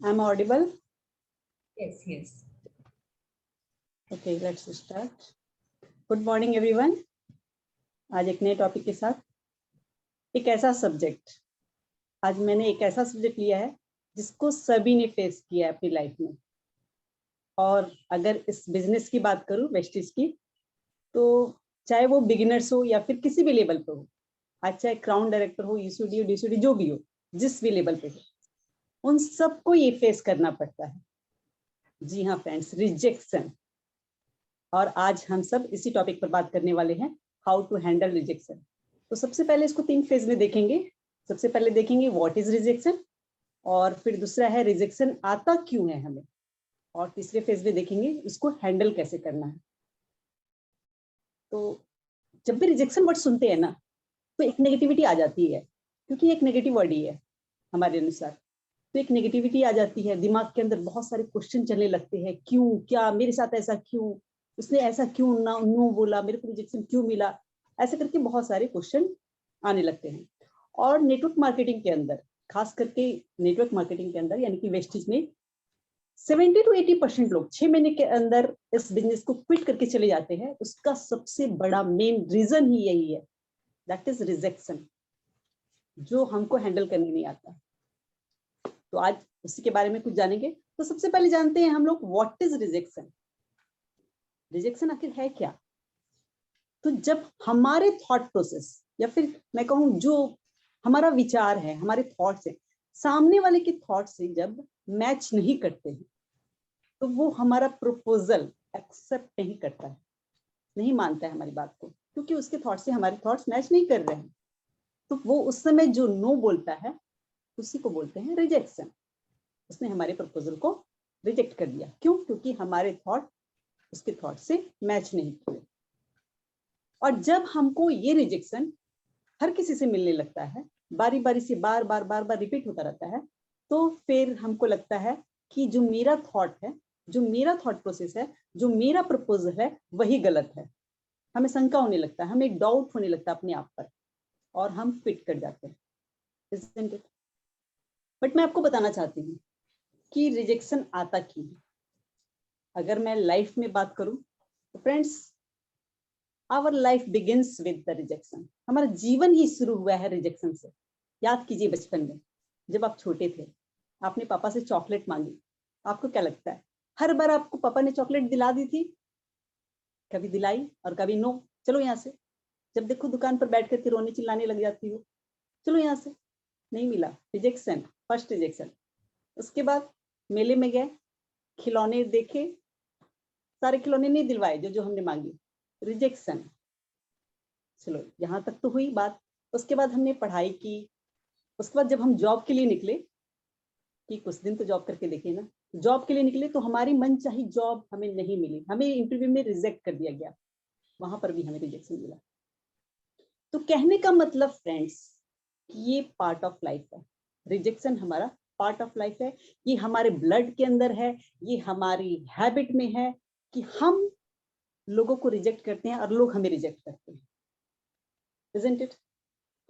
I'm audible? Yes, yes. Okay, let's start. Good morning everyone. आज एक नए topic के साथ एक ऐसा सब्जेक्ट, आज मैंने एक ऐसा सब्जेक्ट लिया है जिसको सभी ने फेस किया है अपनी लाइफ में। और अगर इस बिजनेस की बात करूं वेस्टीज की, तो चाहे वो बिगिनर्स हो या फिर किसी भी लेवल पे हो, आज चाहे क्राउन डायरेक्टर हो, यूसीडी हो, डीसीडी जो भी हो, जिस भी लेवल पे हो, उन सबको ये फेस करना पड़ता है। जी हाँ फ्रेंड्स, रिजेक्शन। और आज हम सब इसी टॉपिक पर बात करने वाले हैं, हाउ टू हैंडल रिजेक्शन। तो सबसे पहले इसको 3 फेज में देखेंगे। सबसे पहले देखेंगे व्हाट इज रिजेक्शन, और फिर दूसरा है रिजेक्शन आता क्यों है हमें, और तीसरे फेज में देखेंगे इसको हैंडल कैसे करना है। तो जब भी रिजेक्शन वर्ड सुनते हैं ना, तो एक नेगेटिविटी आ जाती है, क्योंकि एक नेगेटिव वर्ड ही है हमारे अनुसार। तो एक नेगेटिविटी आ जाती है, दिमाग के अंदर बहुत सारे क्वेश्चन चलने लगते हैं, क्यों, क्या मेरे साथ ऐसा क्यों, उसने ऐसा क्यों ना नो बोला, मेरे को रिजेक्शन क्यों मिला, ऐसे करके बहुत सारे क्वेश्चन आने लगते हैं। और नेटवर्क मार्केटिंग के अंदर, खास करके नेटवर्क मार्केटिंग के अंदर यानी कि वेस्टीज में 70 to 80% लोग 6 महीने के अंदर इस बिजनेस को क्विट करके चले जाते हैं। उसका सबसे बड़ा मेन रीजन ही यही है, दैट इज रिजेक्शन, जो हमको हैंडल करने नहीं आता। तो आज उसी के बारे में कुछ जानेंगे। तो सबसे पहले जानते हैं हम लोग व्हाट इज रिजेक्शन। रिजेक्शन आखिर है क्या? तो जब हमारे थॉट प्रोसेस, या फिर मैं कहूँ जो हमारा विचार है, हमारे थॉट्स है, सामने वाले के थॉट से जब मैच नहीं करते हैं, तो वो हमारा प्रपोजल एक्सेप्ट नहीं करता है, नहीं मानता है हमारी बात को, क्योंकि उसके थॉट से हमारे थॉट्स मैच नहीं कर रहे हैं। तो वो उस समय जो नो बोलता है, उसी को बोलते हैं रिजेक्शन। उसने हमारे प्रपोजल को रिजेक्ट कर दिया। क्यों? क्योंकि हमारे थॉट उसके थॉट से मैच नहीं किए। और जब हमको ये रिजेक्शन हर किसी से मिलने लगता है, बारी बारी से बार बार बार बार रिपीट होता रहता है, तो फिर हमको लगता है कि जो मेरा थॉट है, जो मेरा थॉट प्रोसेस है, जो मेरा प्रपोजल है, वही गलत है। हमें शंका होने लगता है, हमें एक डाउट होने लगता है अपने आप पर, और हम क्विट कर जाते हैं। बट मैं आपको बताना चाहती हूँ कि रिजेक्शन आता क्यों है। अगर मैं लाइफ में बात करूं तो friends, our life begins with the rejection. हमारा जीवन ही शुरू हुआ है रिजेक्शन से। याद कीजिए बचपन में जब आप छोटे थे, आपने पापा से चॉकलेट मांगी, आपको क्या लगता है हर बार आपको पापा ने चॉकलेट दिला दी थी? कभी दिलाई और कभी नो, चलो यहाँ से। जब देखो दुकान पर बैठ करके रोने चिल्लाने लग जाती हो, चलो यहाँ से, नहीं मिला, रिजेक्शन, फर्स्ट रिजेक्शन। उसके बाद मेले में गए, खिलौने देखे, सारे खिलौने नहीं दिलवाए जो जो हमने मांगी, रिजेक्शन। चलो यहाँ तक तो हुई बात। उसके बाद हमने पढ़ाई की, उसके बाद जब हम जॉब के लिए निकले, कि कुछ दिन तो जॉब करके देखिए ना, जॉब के लिए निकले तो हमारी मन चाही जॉब हमें नहीं मिली, हमें इंटरव्यू में रिजेक्ट कर दिया गया, वहां पर भी हमें रिजेक्शन मिला। तो कहने का मतलब फ्रेंड्स, ये पार्ट ऑफ लाइफ है। रिजेक्शन हमारा पार्ट ऑफ लाइफ है, ये हमारे ब्लड के अंदर है, ये हमारी हैबिट में है कि हम लोगों को रिजेक्ट करते हैं और लोग हमें रिजेक्ट करते हैं। Isn't it?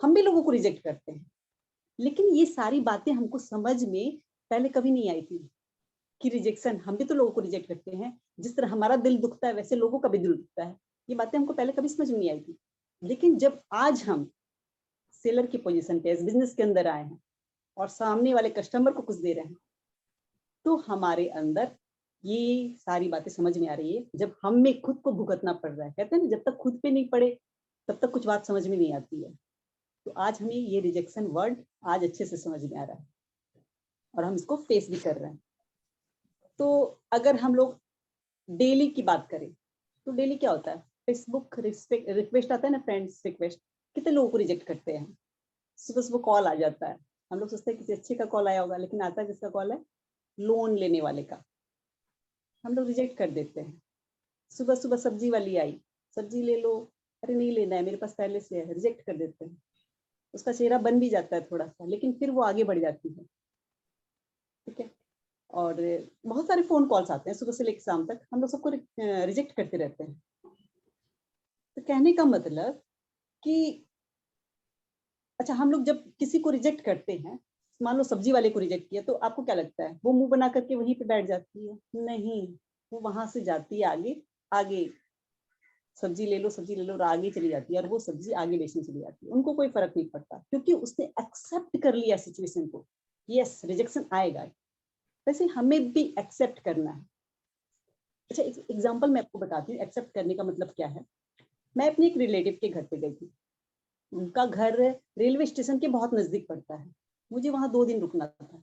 हम भी लोगों को रिजेक्ट करते हैं, लेकिन ये सारी बातें हमको समझ में पहले कभी नहीं आई थी कि रिजेक्शन, हम भी तो लोगों को रिजेक्ट करते हैं, जिस तरह हमारा दिल दुखता है वैसे लोगों का भी दिल दुखता है। ये बातें हमको पहले कभी समझ में नहीं आई थी। लेकिन जब आज हम सेलर की पोजीशन पे इस बिजनेस के अंदर आए हैं और सामने वाले कस्टमर को कुछ दे रहे हैं, तो हमारे अंदर ये सारी बातें समझ में आ रही है। जब हमें खुद को भुगतना पड़ रहा है, कहते हैं ना, जब तक खुद पे नहीं पड़े तब तक कुछ बात समझ में नहीं आती है। तो आज हमें ये रिजेक्शन वर्ड आज अच्छे से समझ में आ रहा है और हम इसको फेस भी कर रहे हैं। तो अगर हम लोग डेली की बात करें, तो डेली क्या होता है, फेसबुक रिक्वेस्ट आता है ना, फ्रेंड्स रिक्वेस्ट, कितने लोगों को रिजेक्ट करते हैं। सुबह सुबह कॉल आ जाता है, हम लोग सोचते हैं किसी अच्छे का कॉल आया होगा, लेकिन आता है किसका कॉल है, लोन लेने वाले का। हम लोग रिजेक्ट कर देते हैं। सुबह सुबह सब्जी वाली आई, सब्जी ले लो, अरे नहीं लेना है मेरे पास पहले से है, रिजेक्ट कर देते हैं। उसका चेहरा बन भी जाता है थोड़ा सा, लेकिन फिर वो आगे बढ़ जाती है। ठीक है। और बहुत सारे फोन कॉल्स आते हैं सुबह से लेकर शाम तक, हम लोग सबको रिजेक्ट करते रहते हैं। तो कहने का मतलब कि अच्छा, हम लोग जब किसी को रिजेक्ट करते हैं, मान लो सब्जी वाले को रिजेक्ट किया, तो आपको क्या लगता है वो मुंह बना करके वहीं पे बैठ जाती है? नहीं, वो वहां से जाती है आगे, आगे सब्जी ले लो और आगे चली जाती है, और वो सब्जी आगे बेचने चली जाती है। उनको कोई फर्क नहीं पड़ता, क्योंकि उसने एक्सेप्ट कर लिया सिचुएशन को। यस, रिजेक्शन आएगा, वैसे हमें भी एक्सेप्ट करना है। अच्छा, एक एग्जांपल मैं आपको बताती हूँ एक्सेप्ट करने का मतलब क्या है। मैं अपने एक रिलेटिव के घर पे गई थी। उनका घर रेलवे स्टेशन के बहुत नजदीक पड़ता है। मुझे वहां 2 दिन रुकना था।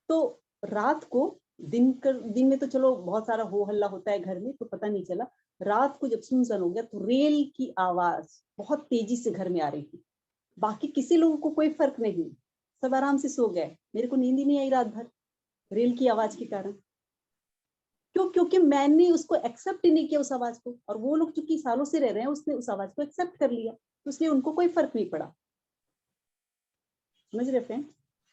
तो रात को, दिन में तो चलो बहुत सारा हो हल्ला होता है घर में, तो पता नहीं चला। रात को जब सुनसान हो गया, तो रेल की आवाज बहुत तेजी से घर में आ रही थी। बाकी किसी लोगों को कोई फर्क नहीं, सब आराम से सो गए। मेरे को नींद ही नहीं आई रात भर, रेल की आवाज के कारण। क्यों? क्योंकि मैंने उसको एक्सेप्ट ही नहीं किया उस आवाज को, और वो लोग चूंकि सालों से रह रहे हैं, उसने उस आवाज को एक्सेप्ट कर लिया, तो इसलिए उनको कोई फर्क नहीं पड़ा। समझ रहे फ्रेंड?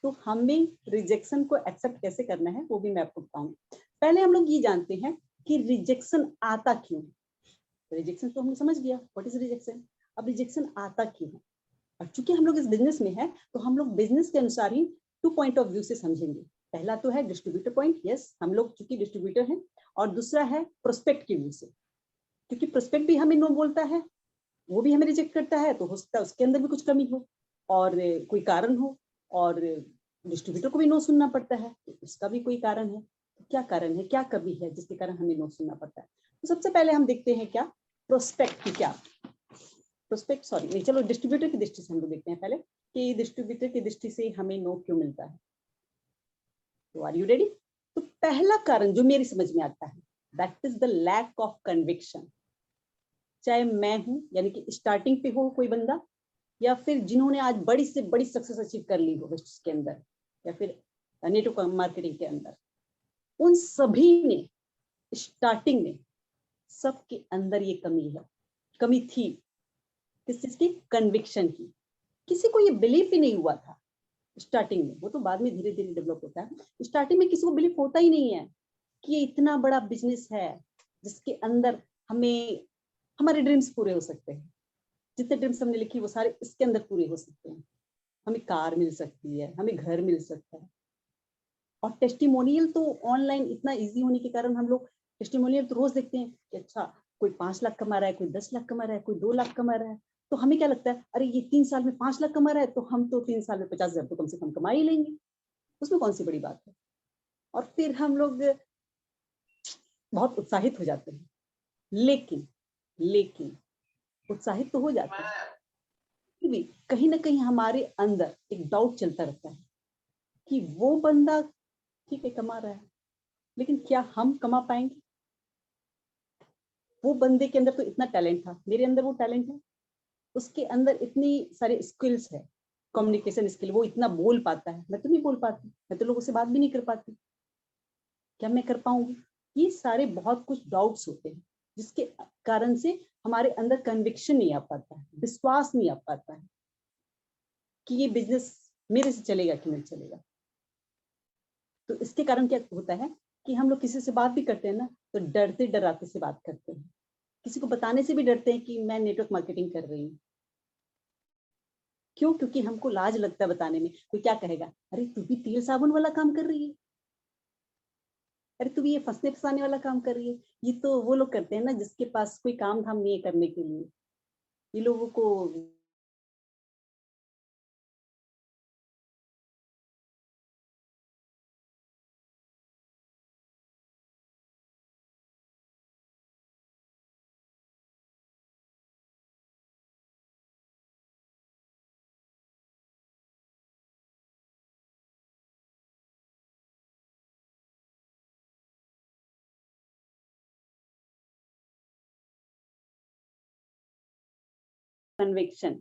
तो हमें रिजेक्शन को एक्सेप्ट कैसे करना है वो भी मैं आपको बताऊंगी। पहले हम लोग ये जानते हैं कि रिजेक्शन आता क्यों है। रिजेक्शन तो हमने समझ गया, व्हाट इज रिजेक्शन। अब रिजेक्शन आता क्यों है, और चूंकि हम लोग इस बिजनेस में है, तो हम लोग बिजनेस के अनुसार ही 2 पॉइंट ऑफ व्यू से समझेंगे। पहला तो है डिस्ट्रीब्यूटर पॉइंट, यस, हम लोग चूंकि डिस्ट्रीब्यूटर हैं। और दूसरा है प्रोस्पेक्ट के व्यू से, क्योंकि प्रोस्पेक्ट भी हमें नो बोलता है, वो भी हमें रिजेक्ट करता है, तो हो सकता है उसके अंदर भी कुछ कमी हो और कोई कारण हो, और डिस्ट्रीब्यूटर को भी नो सुनना पड़ता है, तो उसका भी कोई कारण है। तो क्या कारण है, क्या कमी है जिसके कारण हमें नो सुनना पड़ता है? तो सबसे पहले हम देखते हैं क्या प्रोस्पेक्ट की, क्या प्रोस्पेक्ट, सॉरी नहीं, चलो डिस्ट्रीब्यूटर की दृष्टि से हम लोग देखते हैं पहले कि डिस्ट्रीब्यूटर की दृष्टि से हमें नो क्यों मिलता है। तो आर यू रेडी? तो पहला कारण जो मेरी समझ में आता है, that is the lack of conviction. चाहे मैं हूं, यानी कि स्टार्टिंग पे हो कोई बंदा, या फिर जिन्होंने आज बड़ी से बड़ी सक्सेस अचीव कर ली हो बिजनेस के अंदर, या फिर नेटवर्क मार्केटिंग के अंदर, उन सभी ने स्टार्टिंग में, सबके अंदर ये कमी है, कमी थी। किस चीज की? कन्विक्शन की। किसी को ये बिलीव ही नहीं हुआ था स्टार्टिंग में, वो तो बाद में धीरे धीरे डेवलप होता है। स्टार्टिंग में किसी को बिलीव होता ही नहीं है कि ये इतना बड़ा बिजनेस है जिसके अंदर हमें हमारे ड्रीम्स पूरे हो सकते हैं। जितने ड्रीम्स हमने लिखी वो सारे इसके अंदर पूरे हो सकते हैं। हमें कार मिल सकती है, हमें घर मिल सकता है। और टेस्टिमोनियल तो ऑनलाइन इतना इजी होने के कारण हम लोग टेस्टिमोनियल तो रोज देखते हैं कि अच्छा कोई 5 लाख कमा रहा है, कोई 10 लाख कमा रहा है, कोई 2 लाख कमा रहा है। तो हमें क्या लगता है, अरे ये 3 साल में 5 लाख कमा रहा है, तो हम तो 3 साल में 50,000 तो कम से कम कमा ही लेंगे, उसमें कौन सी बड़ी बात है। और फिर हम लोग बहुत उत्साहित हो जाते हैं। लेकिन लेकिन उत्साहित तो हो जाते हैं, फिर भी कहीं ना कहीं हमारे अंदर एक डाउट चलता रहता है कि वो बंदा ठीक है कमा रहा है, लेकिन क्या हम कमा पाएंगे? वो बंदे के अंदर तो इतना टैलेंट था, मेरे अंदर वो टैलेंट है, उसके अंदर इतनी सारी स्किल्स है, कम्युनिकेशन स्किल, वो इतना बोल पाता है, मैं तो नहीं बोल पाती, मैं तो लोगों से बात भी नहीं कर पाती, क्या मैं कर पाऊंगी? ये सारे बहुत कुछ डाउट्स होते हैं, जिसके कारण से हमारे अंदर कन्विक्शन नहीं आ पाता है, विश्वास नहीं आ पाता है कि ये बिजनेस मेरे से चलेगा कि नहीं चलेगा। तो इसके कारण क्या होता है कि हम लोग किसी से बात भी करते हैं ना, तो डरते डराते से बात करते हैं, किसी को बताने से भी डरते हैं कि मैं नेटवर्क मार्केटिंग कर रही हूँ। क्यों? क्योंकि हमको लाज लगता है बताने में, कोई क्या कहेगा, अरे तू भी तेल साबुन वाला काम कर रही है, अरे तू भी ये फंसने फंसाने वाला काम कर रही है। ये तो वो लोग करते हैं ना जिसके पास कोई काम धाम नहीं है करने के लिए, ये लोगों को कन्विक्शन,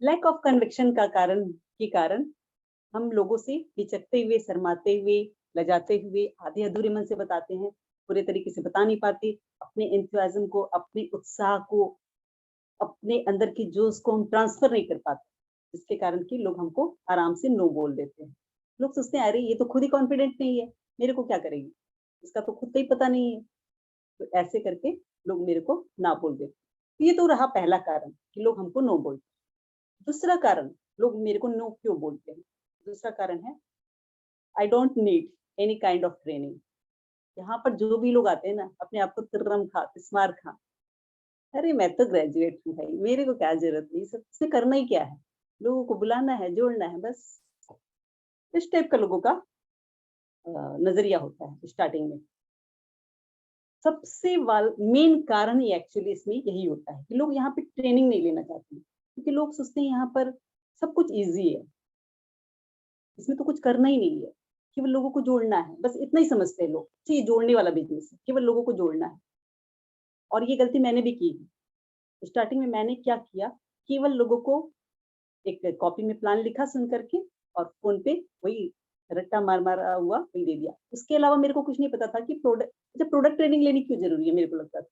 लैक ऑफ कन्विक्शन के कारण हम लोगों से हिचकते हुए, शर्माते हुए, लजाते हुए, आधे अधूरे मन से बताते हैं, पूरे तरीके से बता नहीं पाते अपने एंथुसियाज्म को, अपने उत्साह को, अपने अंदर की जोश को हम ट्रांसफर नहीं कर पाते, जिसके कारण कि लोग हमको आराम से नो बोल देते हैं। लोग सोचते हैं अरे ये तो खुद ही कॉन्फिडेंट नहीं है, मेरे को क्या करेगी, इसका तो खुद का ही पता नहीं है, तो ऐसे करके लोग मेरे को ना बोल देते। तो ये तो रहा पहला कारण कि लोग हमको नो बोलते। दूसरा कारण, लोग मेरे को नो क्यों बोलते हैं, दूसरा कारण है I don't need any kind of training. यहाँ पर जो भी लोग आते हैं ना, अपने आप को तिर्रम खा तिस्मार खा, अरे मैं तो ग्रेजुएट हूँ भाई, मेरे को क्या जरूरत है, सब इसमें करना ही क्या है, लोगों को बुलाना है, जोड़ना है, बस। इस टाइप का लोगों का नजरिया होता है स्टार्टिंग में। सबसे मेन कारण ही एक्चुअली इसमें यही होता है कि लोग यहाँ पे ट्रेनिंग नहीं लेना चाहते हैं, क्योंकि लोग सोचते हैं यहाँ पर सब कुछ इजी है, इसमें तो कुछ करना ही नहीं है, केवल लोगों को जोड़ना है, बस इतना ही समझते हैं लोग। ठीक, जोड़ने वाला बिजनेस है, केवल लोगों को जोड़ना है। और ये गलती मैंने भी की है। स्टार्टिंग में मैंने क्या किया, केवल लोगों को एक कॉपी में प्लान लिखा सुन करके और फोन पे वही रट्टा मार मारा हुआ वही दे दिया। उसके अलावा मेरे को कुछ नहीं पता था कि प्रोडक्ट ट्रेनिंग लेनी क्यों जरूरी है। मेरे को लगता था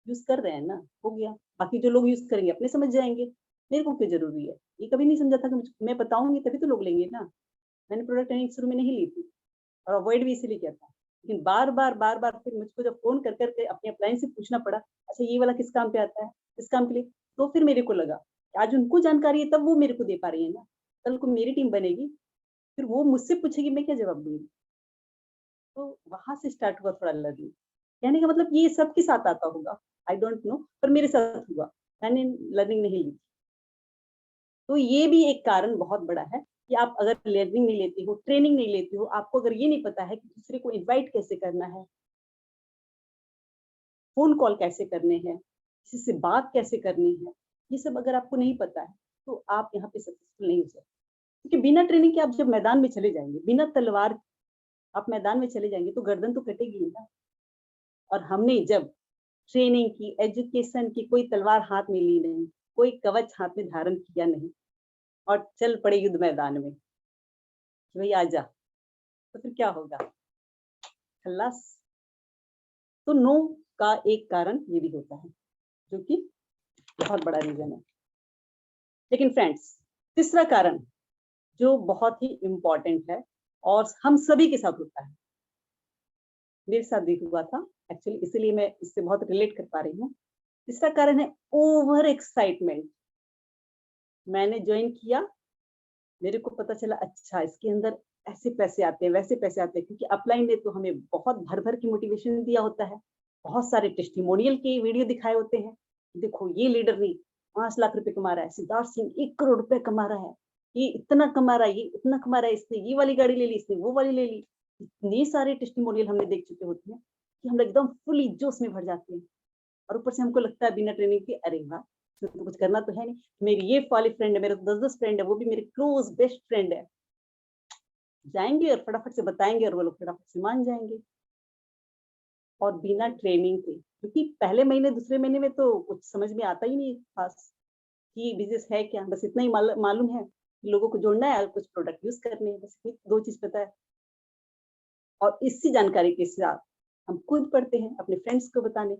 यूज कर रहे हैं ना, हो गया, बाकी जो लोग यूज करेंगे अपने समझ जाएंगे, मेरे को क्यों जरूरी है। ये कभी नहीं समझा था कि मैं बताऊंगी तभी तो लोग लेंगे ना। मैंने प्रोडक्ट ट्रेनिंग शुरू में नहीं ली थी और अवॉइड भी इसीलिए किया था। लेकिन बार बार फिर मुझको जब फोन कर करके अपने अपलाइन से पूछना पड़ा, अच्छा ये वाला किस काम पे आता है, किस काम के लिए, तो फिर मेरे को लगा कि आज उनको जानकारी है तब वो मेरे को दे पा रही है ना। कल को मेरी टीम बनेगी, फिर वो मुझसे पूछेगी, मैं क्या जवाब दूंगी। तो वहां से स्टार्ट हुआ थोड़ा लर्निंग। कहने का मतलब ये सबके साथ आता होगा, आई डोंट नो, पर मेरे साथ हुआ, मैंने लर्निंग नहीं ली। तो ये भी एक कारण बहुत बड़ा है कि आप अगर लर्निंग नहीं लेते हो, ट्रेनिंग नहीं लेते हो, आपको अगर ये नहीं पता है कि दूसरे को इनवाइट कैसे करना है, फोन कॉल कैसे करने हैं, किसी से बात कैसे करनी है, ये सब अगर आपको नहीं पता है तो आप यहाँ पे सक्सेसफुल नहीं हो सकते। क्योंकि बिना ट्रेनिंग के आप जब मैदान में चले जाएंगे, बिना तलवार आप मैदान में चले जाएंगे तो गर्दन तो कटेगी ही ना। और हमने जब ट्रेनिंग की, एजुकेशन की, कोई तलवार हाथ में ली नहीं, कोई कवच हाथ में धारण किया नहीं और चल पड़े युद्ध मैदान में कि भाई आजा, तो फिर क्या होगा, खल्लास। तो नो का एक कारण ये भी होता है, जो कि बहुत बड़ा रीजन है। लेकिन फ्रेंड्स, तीसरा कारण जो बहुत ही इंपॉर्टेंट है और हम सभी के साथ होता है, मेरे साथ भी हुआ था एक्चुअली, इसीलिए मैं इससे बहुत रिलेट कर पा रही हूँ। तीसरा कारण है ओवर एक्साइटमेंट। मैंने ज्वाइन किया, मेरे को पता चला अच्छा इसके अंदर ऐसे पैसे आते हैं, वैसे पैसे आते हैं, क्योंकि अपलाइन ने तो हमें बहुत भर भर की मोटिवेशन दिया होता है, बहुत सारे टेस्टिमोनियल के वीडियो दिखाए होते हैं। देखो ये लीडर ने 5 लाख रुपए कमा रहा है, सिद्धार्थ सिंह 1 करोड़ रुपए कमा रहा है, ये इतना कमा रहा है, ये इतना कमा रहा है, इसने ये वाली गाड़ी ले ली, इसने वो वाली ले ली। इतने सारे टेस्टिमोनियल हमने देख चुके होते हैं कि हम एकदम फुली जोश में भर जाते हैं। और ऊपर से हमको लगता है बिना ट्रेनिंग के, अरे वाह तो कुछ करना तो है नहीं, मेरी ये वाली फ्रेंड है, मेरे 10-10 फ्रेंड है, वो भी मेरे क्लोज बेस्ट फ्रेंड है, जाएंगे और फटाफट से बताएंगे और वो लोग फटाफट से मान जाएंगे। और बिना ट्रेनिंग के, क्योंकि पहले महीने दूसरे महीने में तो कुछ समझ में आता ही नहीं खास कि बिजनेस है क्या, बस इतना ही मालूम है लोगों को जोड़ना है और कुछ प्रोडक्ट यूज करने हैं, बस 2 चीज पता है। और इसी जानकारी के साथ हम खुद पढ़ते हैं अपने फ्रेंड्स को बताने,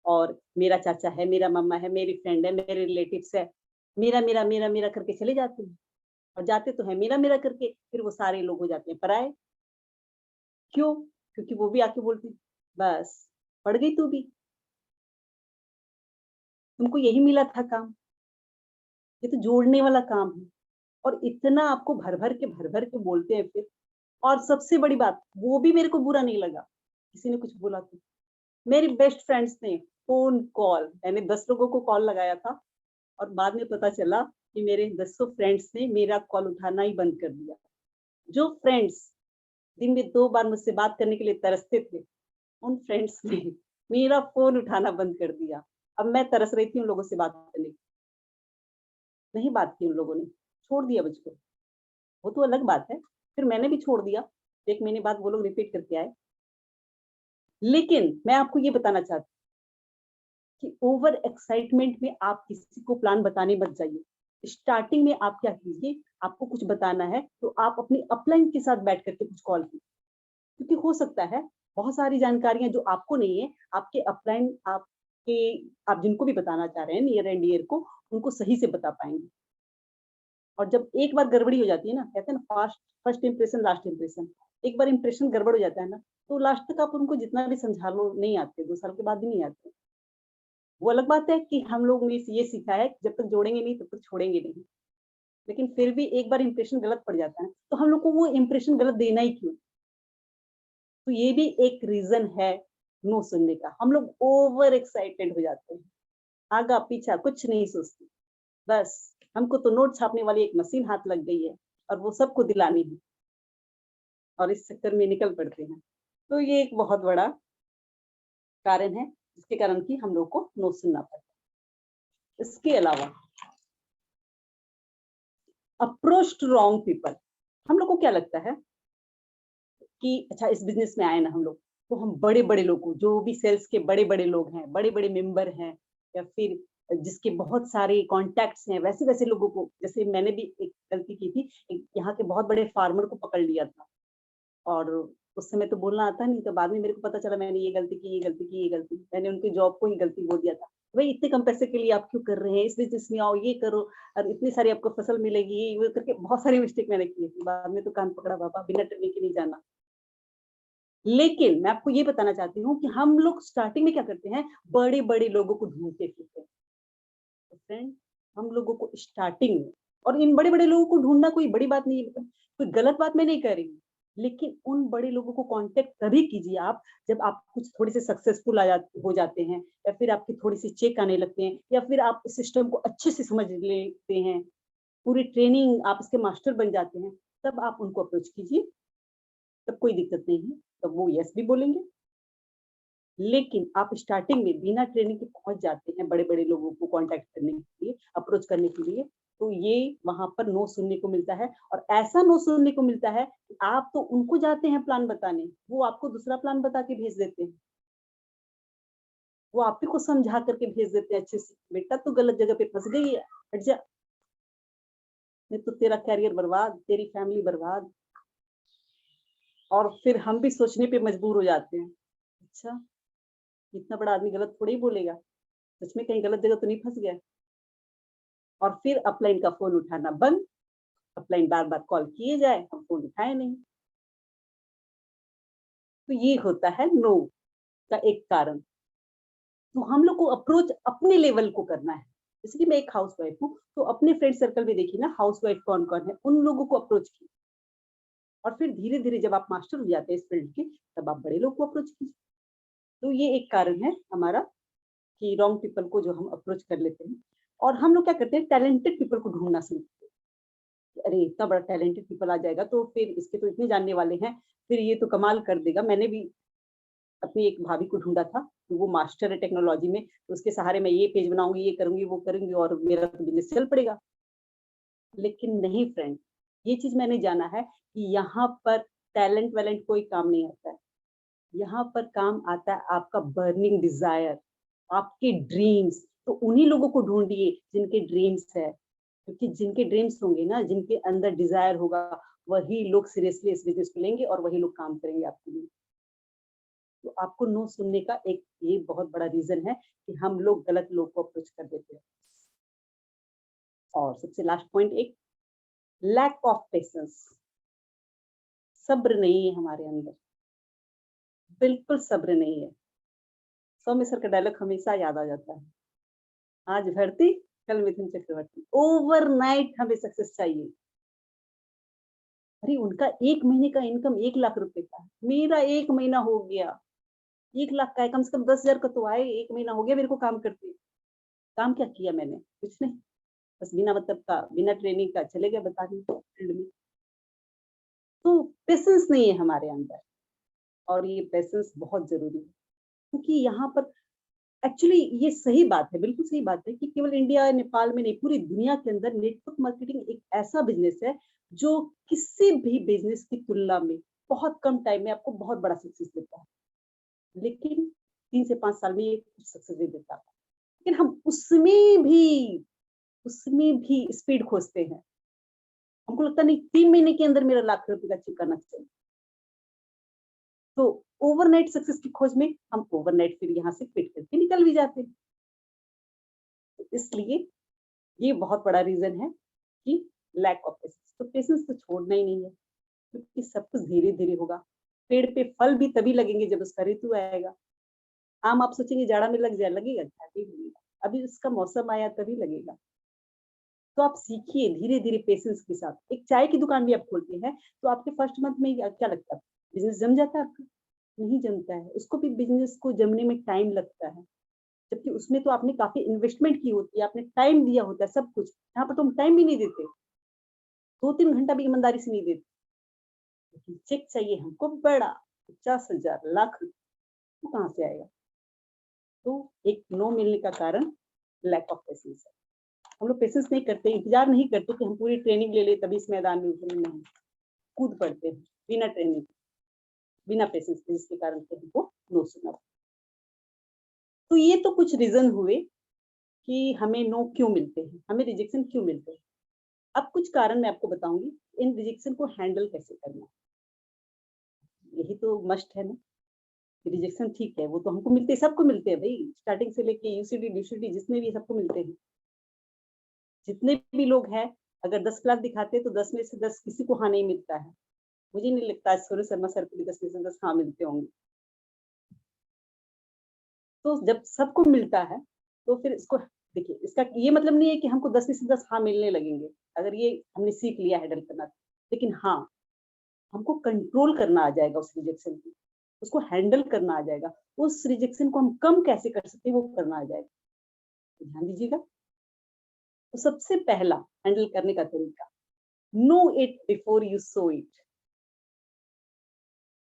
और मेरा चाचा है, मेरा मम्मा है, मेरी फ्रेंड है, मेरे रिलेटिव्स है, मेरा मेरा मेरा मेरा करके चले जाते हैं। और जाते तो है मेरा मेरा करके, फिर वो सारे लोग हो जाते हैं पराए। क्यों? क्योंकि वो भी आके बोलती बस पढ़ गई तू भी, तुमको यही मिला था काम, ये तो जोड़ने वाला काम है। और इतना आपको भर भर के बोलते हैं फिर। और सबसे बड़ी बात, वो भी मेरे को बुरा नहीं लगा, किसी ने कुछ बोला तो मेरी बेस्ट फ्रेंड्स ने फोन कॉल, मैंने 10 लोगों को कॉल लगाया था और बाद में पता चला कि मेरे 10 फ्रेंड्स ने मेरा कॉल उठाना ही बंद कर दिया। जो फ्रेंड्स दिन में 2 बार मुझसे बात करने के लिए तरसते थे, उन फ्रेंड्स ने मेरा फोन उठाना बंद कर दिया। अब मैं तरस रही थी उन लोगों से बात करने, नहीं बात की उन लोगों ने, छोड़ दिया मुझको, वो तो अलग बात है। फिर मैंने भी छोड़ दिया, 1 महीने बाद वो लोग रिपीट करके आए। लेकिन मैं आपको ये बताना चाहती कि ओवर एक्साइटमेंट में आप किसी को प्लान बताने मत जाइए। स्टार्टिंग में आप क्या कीजिए, आपको कुछ बताना है तो आप अपनी अपलाइन के साथ बैठ करके कुछ कॉल कीजिए, क्योंकि हो सकता है बहुत सारी जानकारियां जो आपको नहीं है, आपके अपलाइन आपके आप जिनको भी बताना चाह रहे हैं नियर एंड डियर को, उनको सही से बता पाएंगे। और जब एक बार गड़बड़ी हो जाती है ना, कहते हैं ना fast first impression last impression, एक बार इंप्रेशन गड़बड़ हो जाता है ना, तो लास्ट तक आप उनको जितना भी समझा लो नहीं आते, 2 साल के बाद भी नहीं आते। वो अलग बात है कि हम लोग ने ये सीखा है कि जब तक जोड़ेंगे नहीं तब तक छोड़ेंगे नहीं, लेकिन फिर भी एक बार इंप्रेशन गलत पड़ जाता है तो हम लोग को वो इंप्रेशन गलत देना ही क्यों। तो ये भी एक रीजन है नो सुनने का। हम लोग ओवर एक्साइटेड हो जाते हैं, आगा पीछा कुछ नहीं सोचते, बस हमको तो नोट छापने वाली एक मशीन हाथ लग गई है और वो सबको दिलानी है, और इस चक्कर में निकल पड़ते हैं। तो ये एक बहुत बड़ा कारण है जिसके कारण कि हम लोग को नो सुनना पड़ता है। इसके अलावा अप्रोच टू रॉन्ग पीपल। हम लोग को क्या लगता है कि अच्छा इस बिजनेस में आए ना हम लोग, तो हम बड़े बड़े लोगों, जो भी सेल्स के बड़े बड़े लोग हैं, बड़े बड़े मेंबर हैं, या फिर जिसके बहुत सारे कॉन्टैक्ट्स हैं, वैसे वैसे लोगों को, जैसे मैंने भी एक गलती की थी, यहाँ के बहुत बड़े फार्मर को पकड़ लिया था, और उस समय तो बोलना आता नहीं, तो बाद में मेरे को पता चला मैंने ये गलती की, ये गलती की, ये गलती, मैंने उनकी जॉब को ही गलती बोल दिया था। भाई इतने कम पैसे के लिए आप क्यों कर रहे हैं, इस बिजनेस में आओ, ये करो, और इतनी सारी आपको फसल मिलेगी, ये करके बहुत सारी मिस्टेक मैंने की थी। बाद में तो कान पकड़ा, बाबा बिना ट्रेनिंग के नहीं जाना। लेकिन मैं आपको ये बताना चाहती हूँ कि हम लोग स्टार्टिंग में क्या करते हैं, बड़े बड़े लोगों को ढूंढते फिरते हैं। तो फ्रेंड, हम लोगों को स्टार्टिंग में, और इन बड़े बड़े लोगों को ढूंढना कोई बड़ी बात नहीं है, मतलब कोई गलत बात मैं नहीं कर रही हूँ, लेकिन उन बड़े लोगों को कांटेक्ट तभी कीजिए आप जब आप कुछ थोड़े से सक्सेसफुल हो जाते हैं, या फिर आपकी थोड़ी सी चेक आने लगते हैं, या फिर आप सिस्टम को अच्छे से समझ लेते हैं, पूरी ट्रेनिंग आप इसके मास्टर बन जाते हैं, तब आप उनको अप्रोच कीजिए, तब कोई दिक्कत नहीं है, तब वो यस भी बोलेंगे। लेकिन आप स्टार्टिंग में बिना ट्रेनिंग के पहुंच जाते हैं बड़े बड़े लोगों को कांटेक्ट करने के लिए, अप्रोच करने के लिए, तो ये वहां पर नो सुनने को मिलता है। और ऐसा नो सुनने को मिलता है कि आप तो उनको जाते हैं प्लान बताने, वो आपको दूसरा प्लान बता के भेज देते हैं, वो आप ही को समझा करके भेज देते हैं अच्छे से, बेटा तू गलत जगह पे फंस गई है, हट जा, नहीं तो तेरा कैरियर बर्बाद, तेरी फैमिली बर्बाद। और फिर हम भी सोचने पे मजबूर हो जाते हैं, अच्छा इतना बड़ा आदमी गलत थोड़ी ही बोलेगा, सच में कहीं गलत जगह तो नहीं फंस गया। और फिर अपलाइन का फोन उठाना बंद, अपलाइन बार बार कॉल किए जाए, हम फोन उठाए नहीं। तो ये होता है नो का एक कारण। तो हम लोग को अप्रोच अपने लेवल को करना है। जैसे कि मैं एक हाउस वाइफ हूँ, तो अपने फ्रेंड सर्कल में देखिए ना हाउस वाइफ कौन कौन है, उन लोगों को अप्रोच कीजिए, और फिर धीरे धीरे जब आप मास्टर हो जाते हैं इस फील्ड के, तब आप बड़े लोग को अप्रोच कीजिए। तो ये एक कारण है हमारा कि रॉन्ग पीपल को जो हम अप्रोच कर लेते हैं। और हम लोग क्या करते हैं, टैलेंटेड पीपल को ढूंढना शुरू करते हैं। अरे इतना बड़ा टैलेंटेड पीपल आ जाएगा तो फिर इसके तो इतने जानने वाले हैं, फिर ये तो कमाल कर देगा। मैंने भी अपनी एक भाभी को ढूंढा था, तो वो मास्टर है टेक्नोलॉजी में, तो उसके सहारे मैं ये पेज बनाऊंगी, ये करूंगी, वो करूंगी, और मेरा तो बिजनेस चल पड़ेगा। लेकिन नहीं फ्रेंड, ये चीज मैंने जाना है कि यहाँ पर टैलेंट वैलेंट कोई काम नहीं आता है। यहाँ पर काम आता है आपका बर्निंग डिजायर, आपके ड्रीम्स। तो उन्हीं लोगों को ढूंढिए जिनके ड्रीम्स है, क्योंकि जिनके ड्रीम्स होंगे ना, जिनके अंदर डिजायर होगा, वही लोग सीरियसली इस बिजनेस को लेंगे और वही लोग काम करेंगे आपके लिए। तो आपको नो सुनने का एक ये बहुत बड़ा रीजन है कि हम लोग गलत लोग को अप्रोच कर देते हैं। और सबसे लास्ट पॉइंट, एक लैक ऑफ पेशेंस। सब्र नहीं है हमारे अंदर, बिल्कुल सब्र नहीं है। सौम्य सर का डायलॉग हमेशा याद आ जाता है, आज भर्ती कल मिथुन चक्रवर्ती। ओवरनाइट हमें सक्सेस चाहिए। अरे उनका एक महीने का इनकम 1 लाख रुपए का है, मेरा एक महीना हो गया 1 लाख का है, कम से कम 10,000 का तो आए, एक महीना हो गया मेरे को काम करते। काम क्या किया मैंने, कुछ नहीं, बस बिना मतलब का, बिना ट्रेनिंग का चले गए बताने फील्ड में। तो पेशेंस नहीं है हमारे अंदर, और ये पेशेंस बहुत जरूरी है, क्योंकि यहाँ पर एक्चुअली ये सही बात है, बिल्कुल सही बात है कि केवल इंडिया नेपाल में नहीं, पूरी दुनिया के अंदर नेटवर्क मार्केटिंग एक ऐसा बिजनेस है जो किसी भी बिजनेस की तुलना में बहुत कम टाइम में आपको बहुत बड़ा सक्सेस देता है। लेकिन 3 से 5 साल में ये कुछ सक्सेस दे देता है, लेकिन हम उसमें भी स्पीड खोजते हैं। हमको लगता नहीं 3 महीने के अंदर मेरा लाख रुपए का चेक आना चाहिए। तो ओवरनाइट सक्सेस की खोज में हम ओवरनाइट फिर यहाँ से क्विट करके निकल भी जाते हैं। तो इसलिए ये बहुत बड़ा रीजन है कि लैक ऑफ पेशेंस। तो पेशेंस तो छोड़ना ही नहीं है, क्योंकि सब कुछ धीरे धीरे होगा। पेड़ पे फल भी तभी लगेंगे जब उसका ऋतु आएगा। आम आप सोचेंगे जाड़ा में लग जाए, लगेगा क्या? नहीं लगेगा, अभी इसका मौसम आया तभी लगेगा। तो आप सीखिए धीरे धीरे पेशेंस के साथ। एक चाय की दुकान भी आप खोलते हैं तो आपके फर्स्ट मंथ में क्या लगता है, बिजनेस जम जाता है आपका? नहीं जमता है, उसको भी बिजनेस को जमने में टाइम लगता है। जबकि उसमें तो आपने काफी इन्वेस्टमेंट की होती है, आपने टाइम दिया होता है, सब कुछ। यहाँ पर तो हम टाइम भी नहीं देते, 2-3 घंटा भी ईमानदारी से नहीं देते। लेकिन चेक चाहिए हमको बड़ा, 50,000 लाख रुपए, वो कहाँ से आएगा? तो एक नो मिलने का कारण लैक ऑफ पेशेंस है। हम लोग पेशेंस नहीं करते, इंतजार नहीं करते कि हम पूरी ट्रेनिंग ले ले तभी इस मैदान में उतरे, नहीं, कूद पड़ते हैं बिना ट्रेनिंग, बिना पेशेंस के, जिसके कारण से हमको नो सुनना। तो ये तो कुछ रीजन हुए कि हमें नो क्यों मिलते हैं, हमें रिजेक्शन क्यों मिलते हैं। अब कुछ कारण मैं आपको बताऊंगी, इन रिजेक्शन को हैंडल कैसे करना। यही तो मस्ट है ना, रिजेक्शन ठीक है, वो तो हमको मिलते हैं, सबको मिलते हैं भाई, स्टार्टिंग से लेके यूसीडी डीसीडी जितने भी, सबको मिलते हैं। जितने भी लोग हैं, अगर 10 क्लास दिखाते हैं तो 10 में से 10 किसी को हाँ नहीं मिलता है। मुझे नहीं लगता सूर्य शर्मा सर को भी 10 में से 10 हाँ मिलते होंगे। तो जब सबको मिलता है तो फिर इसको देखिए, इसका ये मतलब नहीं है कि हमको 10 में से 10 हाँ मिलने लगेंगे, अगर ये हमने सीख लिया हैंडल करना। लेकिन हाँ, हमको कंट्रोल करना आ जाएगा उस रिजेक्शन को, उसको हैंडल करना आ जाएगा, उस रिजेक्शन को हम कम कैसे कर सकते हैं वो करना आ जाएगा। तो ध्यान दीजिएगा। तो सबसे पहला हैंडल करने का तरीका, know it before you sow it.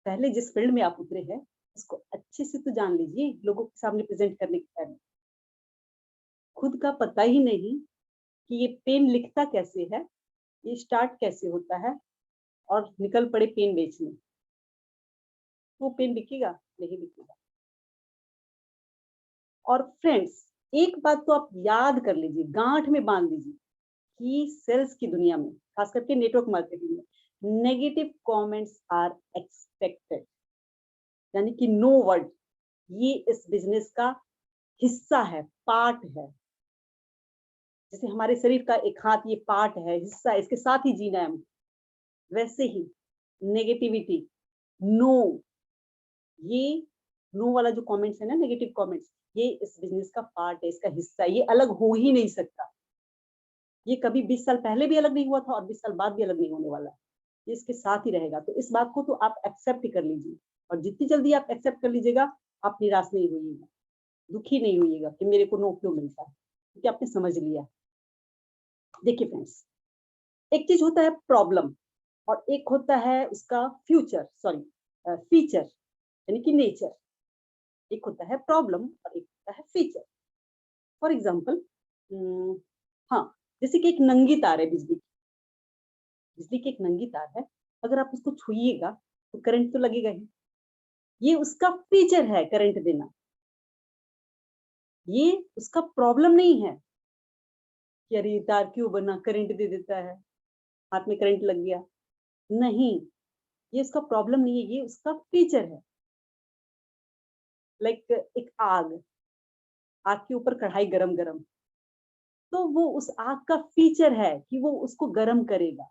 पहले जिस फील्ड में आप उतरे हैं उसको अच्छे से तो जान लीजिए, लोगों के सामने प्रेजेंट करने के पहले। खुद का पता ही नहीं कि ये पेन लिखता कैसे है, ये स्टार्ट कैसे होता है, और निकल पड़े पेन बेचने, वो पेन बिकेगा? नहीं बिकेगा। और फ्रेंड्स, एक बात तो आप याद कर लीजिए, गांठ में बांध लीजिए कि सेल्स की दुनिया में, खास करके नेटवर्क मार्केटिंग में, नेगेटिव कमेंट्स आर एक्सपेक्टेड। यानी कि नो वर्ड, ये इस बिजनेस का हिस्सा है, पार्ट है। जैसे हमारे शरीर का एक हाथ ये पार्ट है, हिस्सा है, इसके साथ ही जीना है हम, वैसे ही नेगेटिविटी, नो, ये नो वाला जो कमेंट्स है ना, नेगेटिव कमेंट्स, ये इस बिजनेस का पार्ट है, इसका हिस्सा है, ये अलग हो ही नहीं सकता। ये कभी 20 साल पहले भी अलग नहीं हुआ था और 20 साल बाद भी अलग नहीं होने वाला। ये इसके साथ ही रहेगा। तो इस बात को तो आप एक्सेप्ट कर लीजिए, और जितनी जल्दी आप एक्सेप्ट कर लीजिएगा, आप निराश नहीं होइएगा, दुखी नहीं होइएगा कि मेरे को नो क्यों मिलता है, क्योंकि आपने समझ लिया। देखिए फ्रेंड्स, एक चीज होता है प्रॉब्लम, और एक होता है उसका फ्यूचर, सॉरी फीचर, यानी कि नेचर। एक होता है प्रॉब्लम और एक होता है फीचर। फॉर एग्जाम्पल, हाँ, जैसे कि एक नंगी तार है, बिजली की, बिजली की एक नंगी तार है, अगर आप उसको छुइएगा तो करंट तो लगेगा ही, ये उसका फीचर है करंट देना, ये उसका प्रॉब्लम नहीं है कि अरे तार क्यों बना, करंट दे देता है, हाथ में करंट लग गया। नहीं, ये उसका प्रॉब्लम नहीं है, ये उसका फीचर है। लाइक एक आग, आग के ऊपर कढ़ाई गरम गरम, तो वो उस आग का फीचर है कि वो उसको गरम करेगा।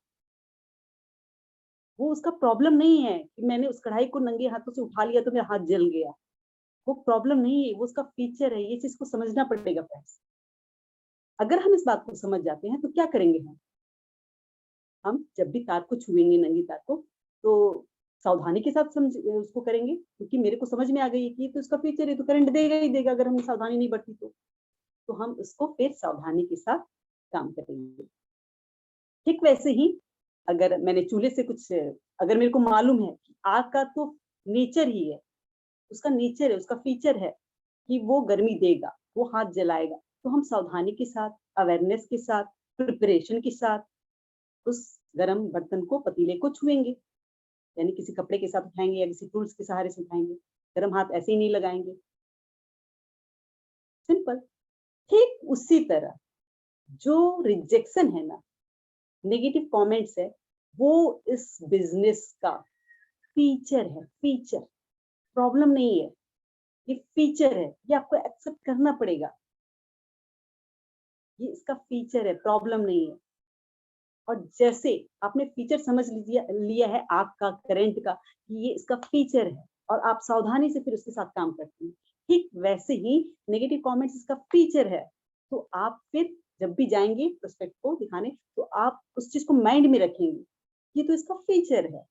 वो उसका प्रॉब्लम नहीं है कि मैंने उस कढ़ाई को नंगे हाथों से उठा लिया तो मेरा हाथ जल गया, वो प्रॉब्लम नहीं है, वो उसका फीचर है। ये चीज को समझना पड़ेगा फ्रेंड्स। अगर हम इस बात को समझ जाते हैं तो क्या करेंगे हम जब भी तार को छुएंगे, नंगी तार को, तो सावधानी के साथ समझ उसको करेंगे, क्योंकि मेरे को समझ में आ गई है कि तो इसका फीचर है, तो करंट देगा ही देगा अगर हमने सावधानी नहीं बरती तो हम उसको फिर सावधानी के साथ काम करेंगे। ठीक वैसे ही, अगर मैंने चूल्हे से कुछ, अगर मेरे को मालूम है कि आग का तो नेचर ही है, उसका नेचर है, उसका फीचर है कि वो गर्मी देगा, वो हाथ जलाएगा, तो हम सावधानी के साथ, अवेयरनेस के साथ, प्रिपरेशन के साथ उस गर्म बर्तन को, पतीले को छुएंगे, यानी किसी कपड़े के साथ उठाएंगे या किसी टूल्स के सहारे से उठाएंगे, गर्म हाथ ऐसे ही नहीं लगाएंगे। सिंपल। ठीक उसी तरह जो रिजेक्शन है ना, नेगेटिव कमेंट्स है, वो इस बिजनेस का फीचर है, फीचर, प्रॉब्लम नहीं है, ये फीचर है, ये आपको एक्सेप्ट करना पड़ेगा। ये इसका फीचर है, प्रॉब्लम नहीं है। और जैसे आपने फीचर समझ लिया है आग का, करंट का, कि ये इसका फीचर है, और आप सावधानी से फिर उसके साथ काम करते हैं, ठीक वैसे ही नेगेटिव कमेंट्स इसका फीचर है। तो आप फिर जब भी जाएंगे प्रोस्पेक्ट को दिखाने तो आप उस चीज को माइंड में रखेंगे, ये तो इसका फीचर है,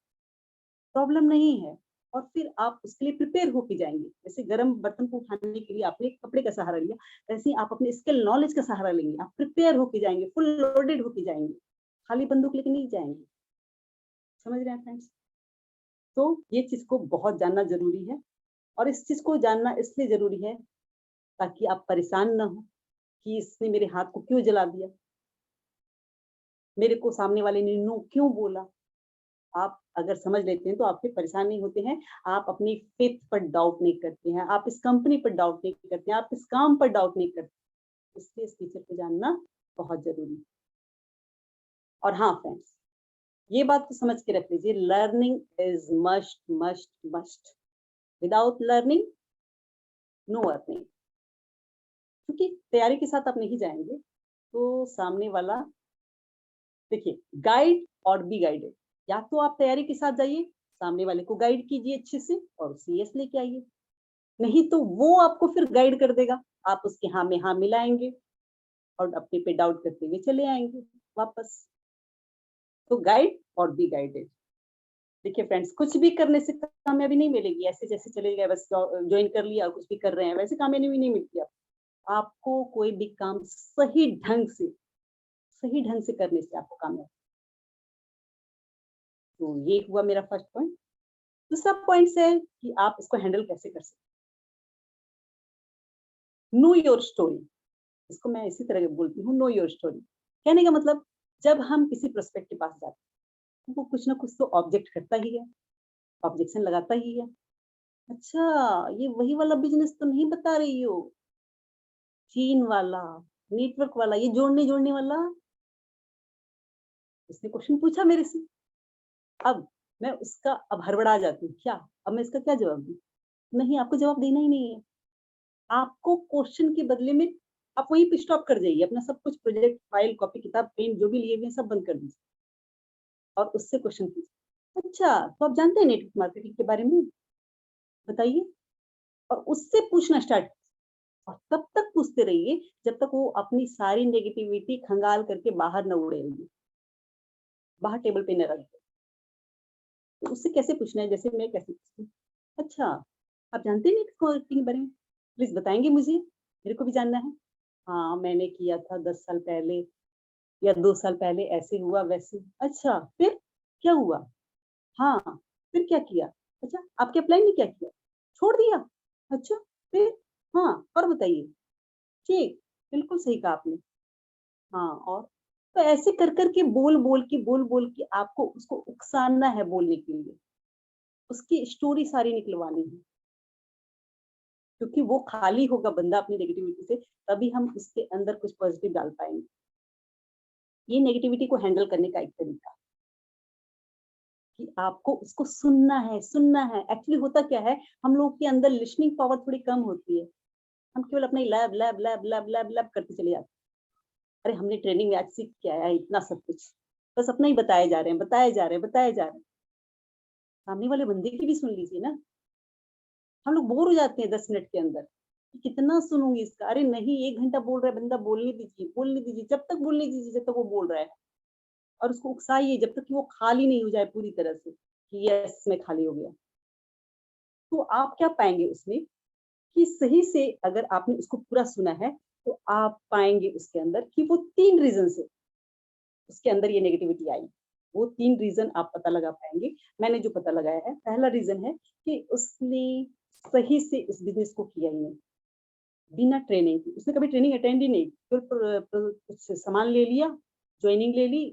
प्रॉब्लम नहीं है। और फिर आप उसके लिए प्रिपेयर होके जाएंगे। जैसे गर्म बर्तन को उठाने के लिए आपने कपड़े का सहारा लिया, वैसे ही आप अपने स्किल नॉलेज का सहारा लेंगे। आप प्रिपेयर होके जाएंगे, फुल लोडेड होके जाएंगे, खाली बंदूक लेके नहीं जाएंगे। समझ रहे हैं फ्रेंड्स? तो ये चीज को बहुत जानना जरूरी है। और इस चीज को जानना इसलिए जरूरी है ताकि आप परेशान ना हो कि इसने मेरे हाथ को क्यों जला दिया, मेरे को सामने वाले ने नो क्यों बोला। आप अगर समझ लेते हैं तो आप फिर परेशान नहीं होते हैं। आप अपनी फेथ पर डाउट नहीं करते हैं, आप इस कंपनी पर डाउट नहीं करते हैं, आप इस काम पर डाउट नहीं करते। इसलिए इस फीचर को जानना बहुत जरूरी है। और हाँ फ्रेंड्स, ये बात तो समझ के रख लीजिए, learning is must must must. Without learning no earning. क्योंकि तैयारी के साथ आप नहीं जाएंगे तो सामने वाला, देखिए, गाइड और बी गाइडेड। या तो आप तैयारी के साथ जाइए, सामने वाले को गाइड कीजिए अच्छे से और उसे यस लेके आइए, नहीं तो वो आपको फिर गाइड कर देगा। आप उसके हाँ में हाँ मिलाएंगे और अपने पे डाउट करते हुए चले आएंगे वापस। तो गाइड और बी गाइडेड। देखिए फ्रेंड्स, कुछ भी करने से कामयाबी नहीं मिलेगी। ऐसे जैसे चले गए बस ज्वाइन कर लिया कुछ भी कर रहे हैं, वैसे कामयाबी नहीं मिलती। आपको कोई भी काम सही ढंग से करने से आपको कामयाब। तो ये हुआ मेरा फर्स्ट पॉइंट। दूसरा पॉइंट है कि आप इसको हैंडल कैसे कर सकते। नो योर स्टोरी, इसको मैं इसी तरह बोलती हूँ, नो योर स्टोरी। कहने का मतलब, जब हम किसी प्रोस्पेक्ट के पास जाते हैं तो वो कुछ ना कुछ तो ऑब्जेक्ट करता ही है, ऑब्जेक्शन लगाता ही है। अच्छा, ये वही वाला बिजनेस तो नहीं बता रही हो, चीन वाला, नेटवर्क वाला, ये जोड़ने वाला। उसने क्वेश्चन पूछा मेरे से। अब मैं उसका अब हड़बड़ा जाती हूँ, क्या अब मैं इसका क्या जवाब दूँ? नहीं, आपको जवाब देना ही नहीं है। आपको क्वेश्चन के बदले में आप वहीं पे स्टॉप कर जाइए, अपना सब कुछ प्रोजेक्ट, फाइल, कॉपी, किताब, पेन जो भी लिए हुए हैं सब बंद कर दीजिए और उससे क्वेश्चन पूछिए। अच्छा, तो आप जानते हैं नेटवर्क मार्केटिंग के बारे में, बताइए। और उससे पूछना स्टार्ट, और तब तक पूछते रहिए जब तक वो अपनी सारी नेगेटिविटी खंगाल करके बाहर न उड़ेगी, बाहर टेबल पे न रख दे। तो उससे कैसे पूछना है, जैसे मैं कैसे पूछती हूँ, अच्छा आप जानते हैं नेटवर्क मार्केटिंग के बारे में, प्लीज बताएंगे मुझे, मेरे को भी जानना है। हाँ, मैंने किया था 10 साल पहले या 2 साल पहले, ऐसे हुआ वैसे। अच्छा, फिर क्या हुआ? हाँ, फिर क्या किया? अच्छा, आपके अपलाइन ने क्या किया? छोड़ दिया? अच्छा, फिर? हाँ, और बताइए। ठीक, बिल्कुल सही कहा आपने। हाँ, और? तो ऐसे कर करके बोल बोल के आपको उसको उकसाना है बोलने के लिए, उसकी स्टोरी सारी निकलवानी है। क्योंकि वो खाली होगा बंदा अपनी नेगेटिविटी से, तभी हम उसके अंदर कुछ पॉजिटिव डाल पाएंगे। ये नेगेटिविटी को हैंडल करने का एक तरीका कि आपको उसको सुनना है, सुनना है। एक्चुअली होता क्या है, हम लोग के अंदर लिसनिंग पावर थोड़ी कम होती है। हम केवल अपने lab lab lab lab lab lab करते चले जाते हैं। अरे हमने ट्रेनिंग में आज सीख के आया है इतना सब कुछ, बस अपना ही बताए जा रहे हैं, बताए जा रहे हैं, बताए जा रहे हैं। सामने वाले बंदे की भी सुन लीजिए ना। हम लोग बोर हो जाते हैं 10 मिनट के अंदर कि कितना सुनूंगी इसका। अरे नहीं, 1 घंटा बोल रहा है बंदा, बोलने दीजिए, जब तक बोलने दीजिए जब तक वो बोल रहा है। और उसको उकसाइए जब तक कि वो खाली नहीं हो जाए पूरी तरह से कि यस मैं खाली हो गया। तो आप क्या पाएंगे उसमें कि सही से अगर आपने उसको पूरा सुना है तो आप पाएंगे उसके अंदर कि वो 3 रीजन से उसके अंदर ये नेगेटिविटी आई। वो 3 रीजन आप पता लगा पाएंगे। मैंने जो पता लगाया है, पहला रीजन है कि उसने सही से इस बिजनेस को किया ही नहीं, बिना ट्रेनिंग की। उसने कभी ट्रेनिंग अटेंड ही नहीं, कुछ सामान ले लिया, ज्वाइनिंग ले ली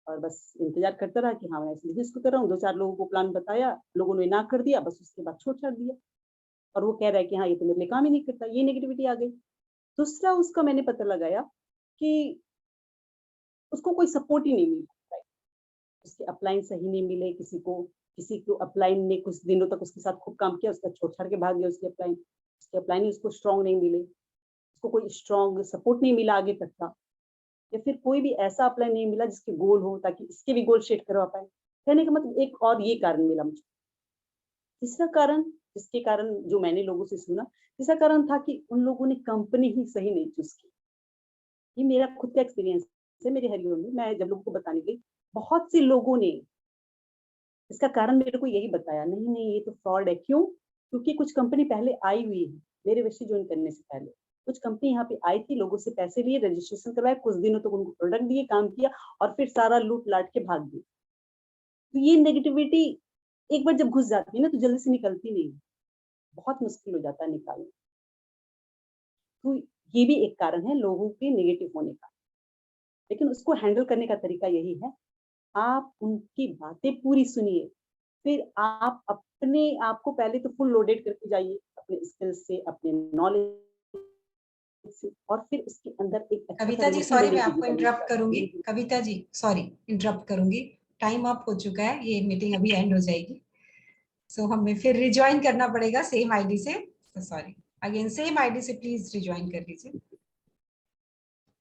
और बस इंतजार करता रहा कि हाँ मैं इस बिजनेस को कर रहा हूँ। 2-4 लोगों को प्लान बताया, लोगों ने ना कर दिया, बस उसके बाद छोड़ छाड़ दिया। और वो कह रहा है कि हाँ ये तो मेरे लिए काम ही नहीं करता, ये नेगेटिविटी आ गई। दूसरा उसका मैंने पता लगाया कि उसको कोई सपोर्ट ही नहीं मिला, उसके अपलाइन सही नहीं मिले किसी को अपलाइन ने कुछ दिनों तक उसके साथ खूब काम किया, उसका छोड़ छाड़ के भाग गया। उसके अपलाइन उसको स्ट्रांग नहीं मिले, उसको कोई स्ट्रांग सपोर्ट नहीं मिला आगे तक का, या फिर कोई भी ऐसा अपलाइन नहीं मिला जिसके गोल हो ताकि इसके भी गोल सेट करवा पाए। कहने का मतलब एक और ये कारण मिला मुझे तीसरा कारण, जिसके कारण जो मैंने लोगों से सुना, तीसरा कारण था कि उन लोगों ने कंपनी ही सही नहीं चूज की। ये मेरा खुद का एक्सपीरियंस है मेरे हरिओम में। मैं जब लोगों को बताने गई, बहुत से लोगों ने इसका कारण मेरे को यही बताया, नहीं नहीं ये तो फ्रॉड है। क्यों? क्योंकि कुछ कंपनी पहले आई हुई है मेरे वैसे ज्वाइन करने से पहले। कुछ कंपनी यहाँ पे आई थी, लोगों से पैसे लिए, रजिस्ट्रेशन करवाया, कुछ दिनों तक उनको प्रोडक्ट दिए, काम किया और फिर सारा लूट लाट के भाग गई। तो ये नेगेटिविटी एक बार जब घुस जाती है ना तो जल्दी से निकलती नहीं, बहुत मुश्किल हो जाता है निकालना। तो ये भी एक कारण है लोगों के नेगेटिव होने का। लेकिन उसको हैंडल करने का तरीका यही है, आप उनकी बातें पूरी सुनिए, फिर आप अपने आप को पहले तो फुल लोडेड करके जाइए अपने स्किल्स से, अपने नॉलेज से, और फिर उसके अंदर एक अच्छा कविता जी रिलेशन सॉरी, मैं देने की आपको इंटरप्ट करूंगी। कविता जी सॉरी, इंटरप्ट करूंगी। टाइम अप हो चुका है, ये मीटिंग अभी एंड हो जाएगी। सो हमें फिर रिज्वाइन करना पड़ेगा सेम आईडी से। सॉरी अगेन, सेम आईडी से प्लीज रिज्वाइन कर लीजिए।